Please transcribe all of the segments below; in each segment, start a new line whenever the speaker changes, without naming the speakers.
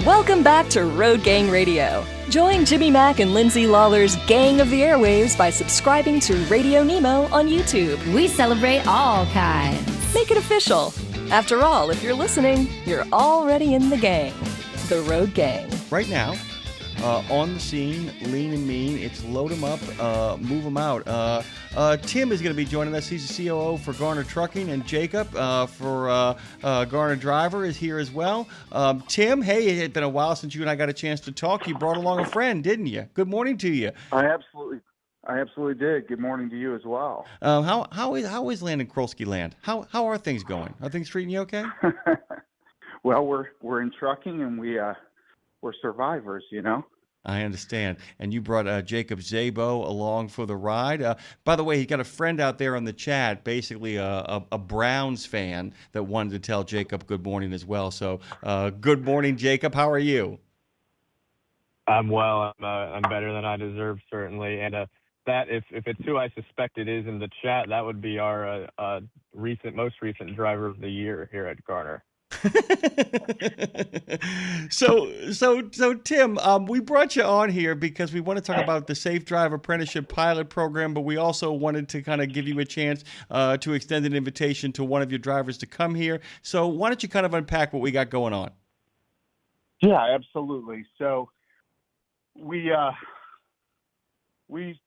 Welcome back to Road Gang Radio. Join Jimmy Mack and Lindsay Lawler's Gang of the Airwaves by subscribing to Radio Nemo on YouTube.
We celebrate all kinds.
Make it official. After all, if you're listening, you're already in the gang. The Road Gang.
Right now, on the scene, lean and mean, it's load them up, move them out. Tim is going to be joining us. He's the COO for Garner Trucking, and Jacob for Garner Driver is here as well. Tim, hey, it had been a while since you and I got a chance to talk. You brought along a friend, didn't you? Good morning to you.
I absolutely did. Good morning to you as well.
How is land in Chrulski land? How are things going? Are things treating you okay?
Well, we're in trucking, and we're survivors, you know.
I understand. And you brought Jacob Szabo along for the ride. By the way, he got a friend out there on the chat, basically a Browns fan, that wanted to tell Jacob good morning as well. So good morning, Jacob. How are you?
I'm well. I'm better than I deserve, certainly. And that if it's who I suspect it is in the chat, that would be our most recent driver of the year here at Garner.
So Tim, we brought you on here because we want to talk about the Safe Drive Apprenticeship Pilot program, but we also wanted to kind of give you a chance to extend an invitation to one of your drivers to come here. So why don't you kind of unpack what we got going on?
Yeah, absolutely. So we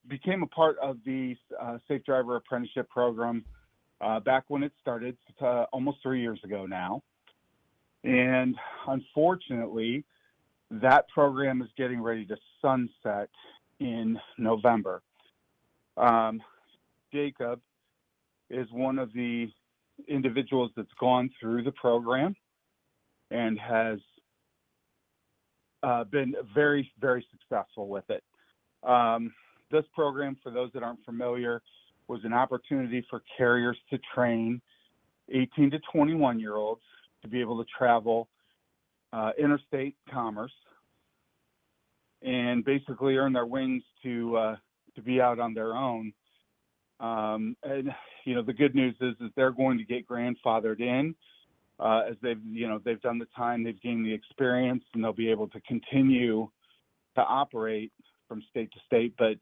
became a part of the Safe Driver Apprenticeship program back when it started almost 3 years ago now. And unfortunately, that program is getting ready to sunset in November. Jacob is one of the individuals that's gone through the program and has been very, very successful with it. This program, for those that aren't familiar, was an opportunity for carriers to train 18 to 21-year-olds to be able to travel interstate commerce and basically earn their wings to be out on their own. And you know, the good news is they're going to get grandfathered in as they've done the time, they've gained the experience, and they'll be able to continue to operate from state to state. But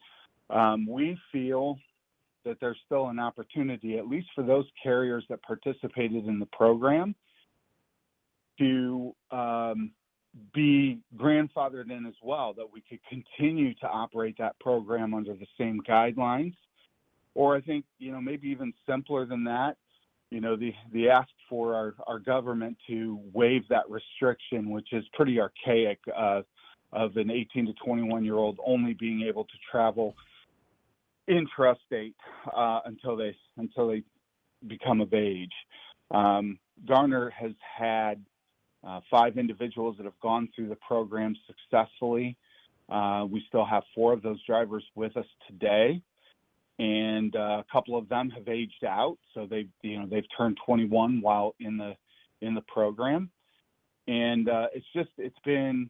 we feel that there's still an opportunity, at least for those carriers that participated in the program, to be grandfathered in as well, that we could continue to operate that program under the same guidelines. Or I think, you know, maybe even simpler than that, you know, the ask for our government to waive that restriction, which is pretty archaic, of an 18 to 21-year-old only being able to travel intrastate until they become of age. Garner has had 5 individuals that have gone through the program successfully. We still have 4 of those drivers with us today, and a couple of them have aged out, so they've turned 21 while in the program. And it's been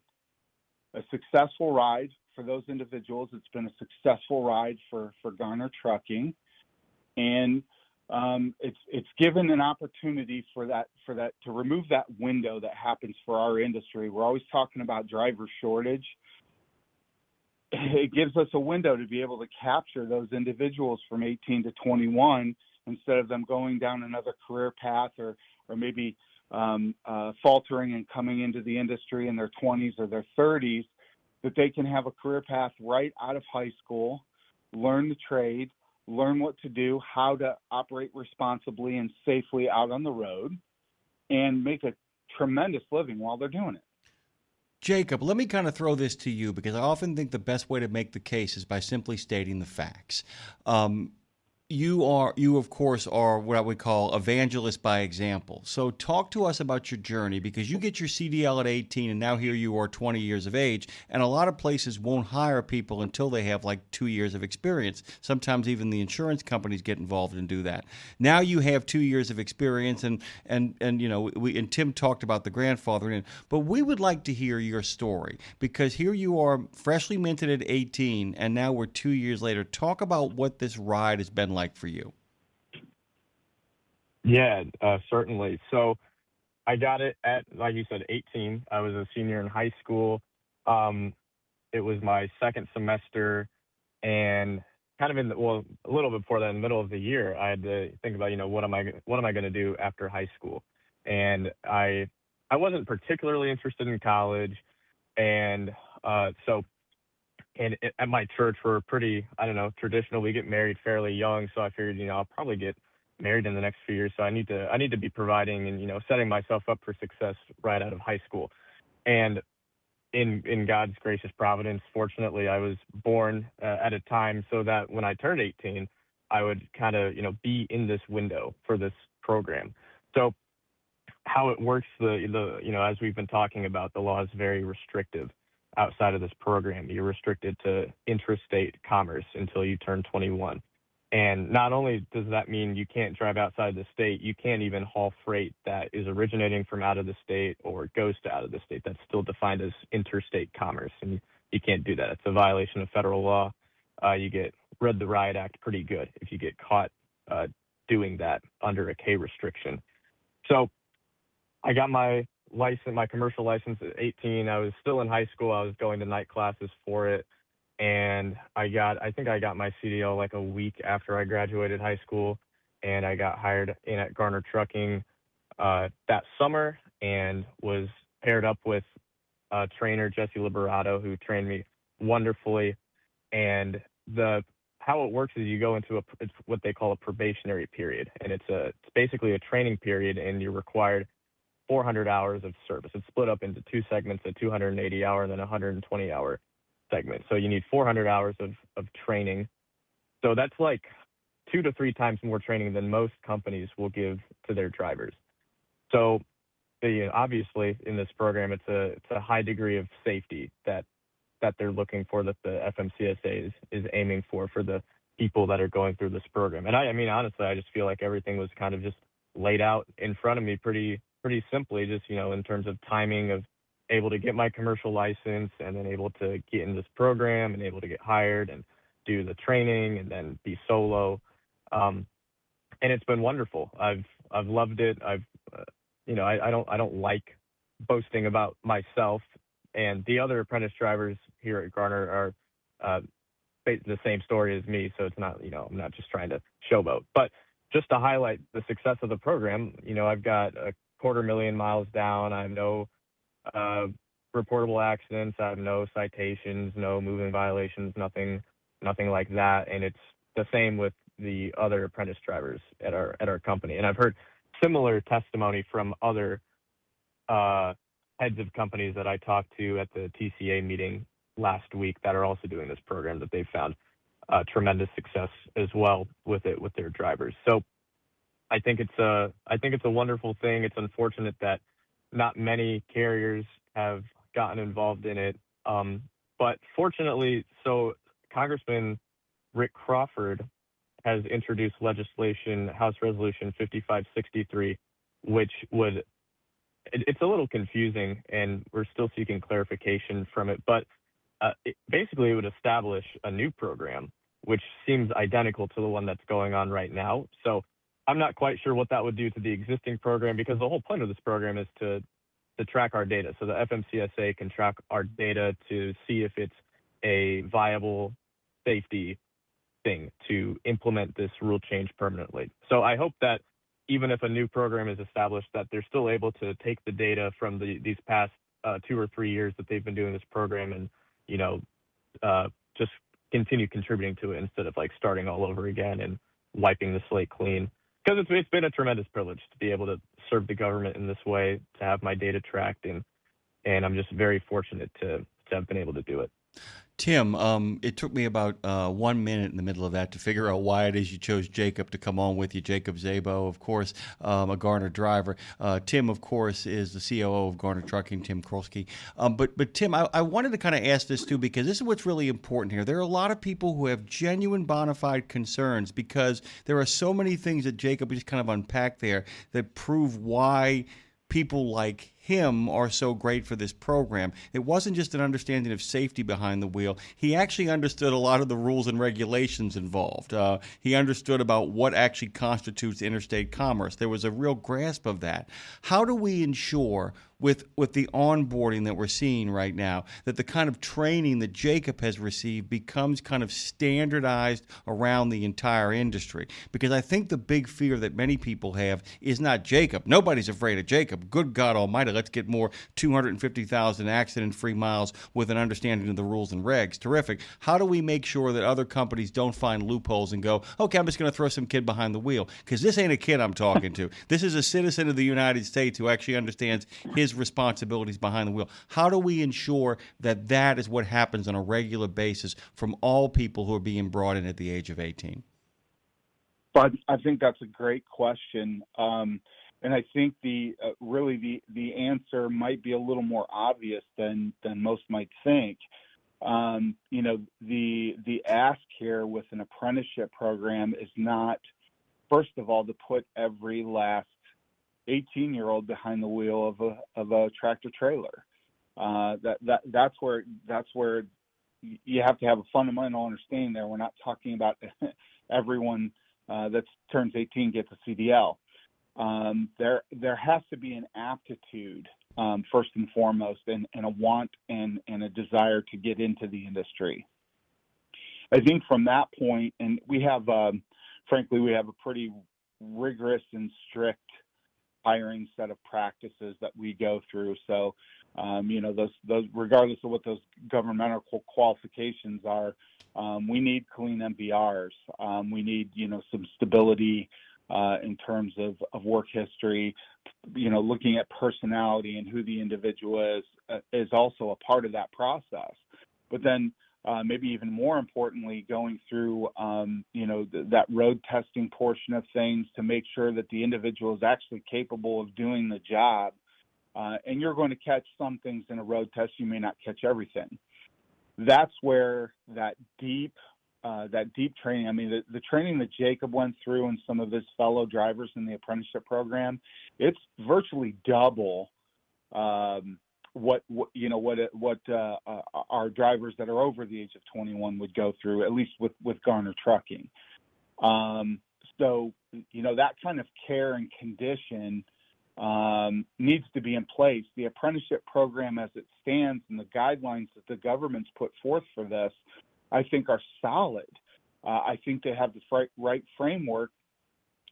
a successful ride for those individuals. It's been a successful ride for Garner Trucking, and it's given an opportunity for that to remove that window that happens for our industry. We're always talking about driver shortage. It gives us a window to be able to capture those individuals from 18 to 21 instead of them going down another career path or maybe faltering and coming into the industry in their 20s or their 30s, that they can have a career path right out of high school, learn the trade, learn what to do, how to operate responsibly and safely out on the road, and make a tremendous living while they're doing it.
Jacob, let me kind of throw this to you, because I often think the best way to make the case is by simply stating the facts. You of course are what I would call evangelist by example. So talk to us about your journey, because you get your CDL at 18 and now here you are 20 years of age, and a lot of places won't hire people until they have like 2 years of experience. Sometimes even the insurance companies get involved and do that. Now you have 2 years of experience, and you know, and Tim talked about the grandfathering, but we would like to hear your story, because here you are freshly minted at 18 and now we're 2 years later. Talk about what this ride has been like for you.
Yeah, certainly. So I got it at, like you said, 18. I was a senior in high school. It was my second semester, and kind of a little bit before that, in the middle of the year, I had to think about, what am I going to do after high school? And I wasn't particularly interested in college, and so at my church, we're pretty, I don't know, traditional. We get married fairly young, so I figured, I'll probably get married in the next few years. So I need to be providing and, setting myself up for success right out of high school. And in God's gracious providence, fortunately, I was born at a time so that when I turned 18, I would kind of, be in this window for this program. So how it works, as we've been talking about, the law is very restrictive. Outside of this program, you're restricted to interstate commerce until you turn 21. And not only does that mean you can't drive outside the state, you can't even haul freight that is originating from out of the state or goes to out of the state. That's still defined as interstate commerce, and you can't do that. It's a violation of federal law. You get read the riot act pretty good if you get caught doing that under a K restriction. So I got my commercial license at 18. I was still in high school. I was going to night classes for it. And I think I got my CDL like a week after I graduated high school, and I got hired in at Garner Trucking that summer, and was paired up with trainer Jesse Liberato, who trained me wonderfully. And how it works is you go into it's what they call a probationary period, and it's basically a training period, and you're required 400 hours of service. It's split up into two segments, a 280-hour and then a 120-hour segment. So you need 400 hours of training. So that's like 2 to 3 times more training than most companies will give to their drivers. So obviously in this program, it's a high degree of safety that they're looking for, that the FMCSA is aiming for the people that are going through this program. And I mean, honestly, I just feel like everything was kind of just laid out in front of me pretty simply, just, in terms of timing of able to get my commercial license and then able to get in this program and able to get hired and do the training and then be solo. And it's been wonderful. I've loved it. I don't like boasting about myself, and the other apprentice drivers here at Garner are the same story as me. So it's not, I'm not just trying to showboat, but just to highlight the success of the program, I've got 250,000 miles down. I have no reportable accidents. I have no citations, no moving violations, nothing like that. And it's the same with the other apprentice drivers at our company. And I've heard similar testimony from other heads of companies that I talked to at the TCA meeting last week that are also doing this program, that they've found tremendous success as well with it with their drivers. So I think it's a wonderful thing. It's unfortunate that not many carriers have gotten involved in it. But fortunately, so Congressman Rick Crawford has introduced legislation, House Resolution 5563, which it's a little confusing, and we're still seeking clarification from it. But basically, it would establish a new program, which seems identical to the one that's going on right now. So I'm not quite sure what that would do to the existing program, because the whole point of this program is to track our data. So the FMCSA can track our data to see if it's a viable safety thing to implement this rule change permanently. So I hope that even if a new program is established, that they're still able to take the data from these past 2 or 3 years that they've been doing this program and, just continue contributing to it instead of like starting all over again and wiping the slate clean. Because it's been a tremendous privilege to be able to serve the government in this way, to have my data tracked, and I'm just very fortunate to have been able to do it.
Tim, it took me about 1 minute in the middle of that to figure out why it is you chose Jacob to come on with you. Jacob Szabo, of course, a Garner driver. Tim, of course, is the COO of Garner Trucking, Tim Chrulski. But Tim, I wanted to kind of ask this too, because this is what's really important here. There are a lot of people who have genuine bona fide concerns, because there are so many things that Jacob just kind of unpacked there that prove why people like him are so great for this program. It wasn't just an understanding of safety behind the wheel. He actually understood a lot of the rules and regulations involved. He understood about what actually constitutes interstate commerce. There was a real grasp of that. How do we ensure with the onboarding that we're seeing right now, that the kind of training that Jacob has received becomes kind of standardized around the entire industry? Because I think the big fear that many people have is not Jacob. Nobody's afraid of Jacob. Good God Almighty, let's get more 250,000 accident-free miles with an understanding of the rules and regs. Terrific. How do we make sure that other companies don't find loopholes and go, okay, I'm just going to throw some kid behind the wheel? Because this ain't a kid I'm talking to. This is a citizen of the United States who actually understands his responsibilities behind the wheel. How do we ensure that that is what happens on a regular basis from all people who are being brought in at the age of 18?
But I think that's a great question. And I think the answer might be a little more obvious than most might think. The ask here with an apprenticeship program is not, first of all, to put every last 18-year-old behind the wheel of a tractor trailer. That's where you have to have a fundamental understanding there. We're not talking about everyone that turns 18 gets a CDL. There has to be an aptitude first and foremost, and a want and a desire to get into the industry. I think from that point, and we have, frankly, we have a pretty rigorous and strict hiring set of practices that we go through. So, those regardless of what those governmental qualifications are, we need clean MVRs. We need, some stability in terms of work history. Looking at personality and who the individual is also a part of that process. But then maybe even more importantly, going through, that road testing portion of things to make sure that the individual is actually capable of doing the job. And you're going to catch some things in a road test. You may not catch everything. That's where that deep training, I mean, the training that Jacob went through and some of his fellow drivers in the apprenticeship program, it's virtually double what our drivers that are over the age of 21 would go through, at least with Garner Trucking. So that kind of care and condition needs to be in place. The apprenticeship program as it stands and the guidelines that the government's put forth for this, I think, are solid. I think they have the right framework,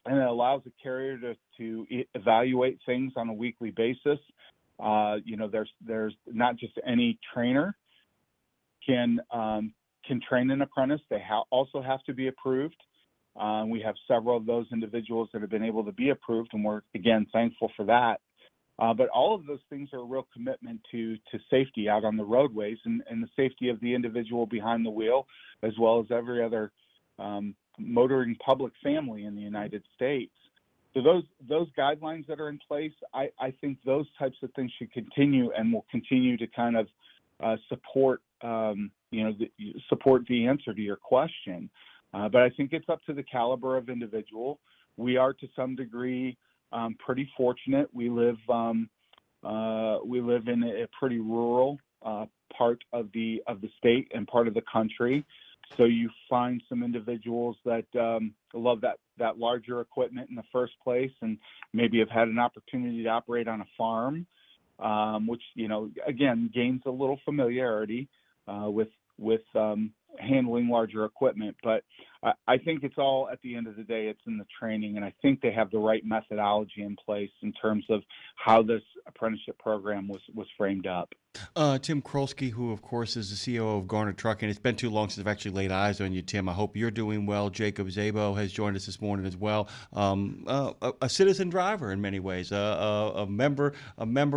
and it allows the carrier to evaluate things on a weekly basis. There's not just any trainer can train an apprentice. They also have to be approved. We have several of those individuals that have been able to be approved, and we're, again, thankful for that. But all of those things are a real commitment to safety out on the roadways and the safety of the individual behind the wheel, as well as every other motoring public family in the United States. So those guidelines that are in place, I think those types of things should continue and will continue to kind of support the answer to your question. But I think it's up to the caliber of individual. We are, to some degree, pretty fortunate. We live in a pretty rural part of the state and part of the country. So you find some individuals that love that larger equipment in the first place, and maybe have had an opportunity to operate on a farm, which again gains a little familiarity with handling larger equipment. But I think it's all, at the end of the day, it's in the training, and I think they have the right methodology in place in terms of how this apprenticeship program was framed up.
Tim Chrulski, who, of course, is the COO of Garner Trucking. It's been too long since I've actually laid eyes on you, Tim. I hope you're doing well. Jacob Szabo has joined us this morning as well. A citizen driver in many ways, a member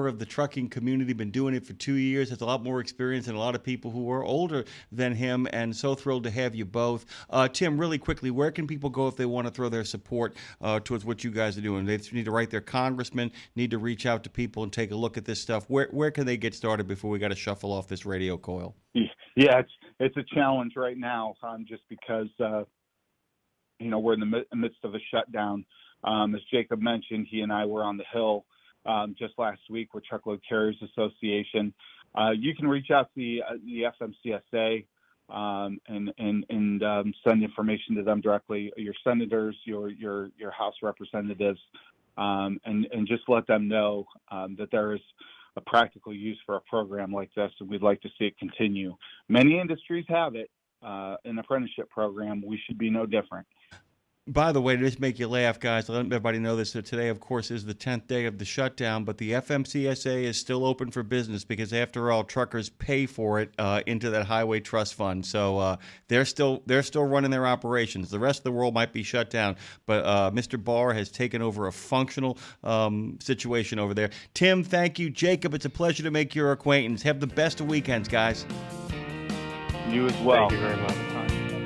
of the trucking community, been doing it for 2 years, has a lot more experience than a lot of people who are older than him, and so thrilled to have you both. Tim, really quickly, where can people go if they want to throw their support towards what you guys are doing? They need to write their congressman, need to reach out to people and take a look at this stuff. Where can they get started before we got to shuffle off this radio coil?
Yeah, it's a challenge right now, just because we're in the midst of a shutdown. As Jacob mentioned, he and I were on the Hill just last week with Truckload Carriers Association. You can reach out to the FMCSA and send information to them directly, your senators, your House representatives, and just let them know that there is a practical use for a program like this, and we'd like to see it continue. Many industries have it, an apprenticeship program. We should be no different.
By the way, to just make you laugh, guys, let everybody know this. So today, of course, is the 10th day of the shutdown, but the FMCSA is still open for business because, after all, truckers pay for it into that highway trust fund. So they're still running their operations. The rest of the world might be shut down, but Mr. Barr has taken over a functional situation over there. Tim, thank you. Jacob, it's a pleasure to make your acquaintance. Have the best of weekends, guys.
You as well.
Thank you very much.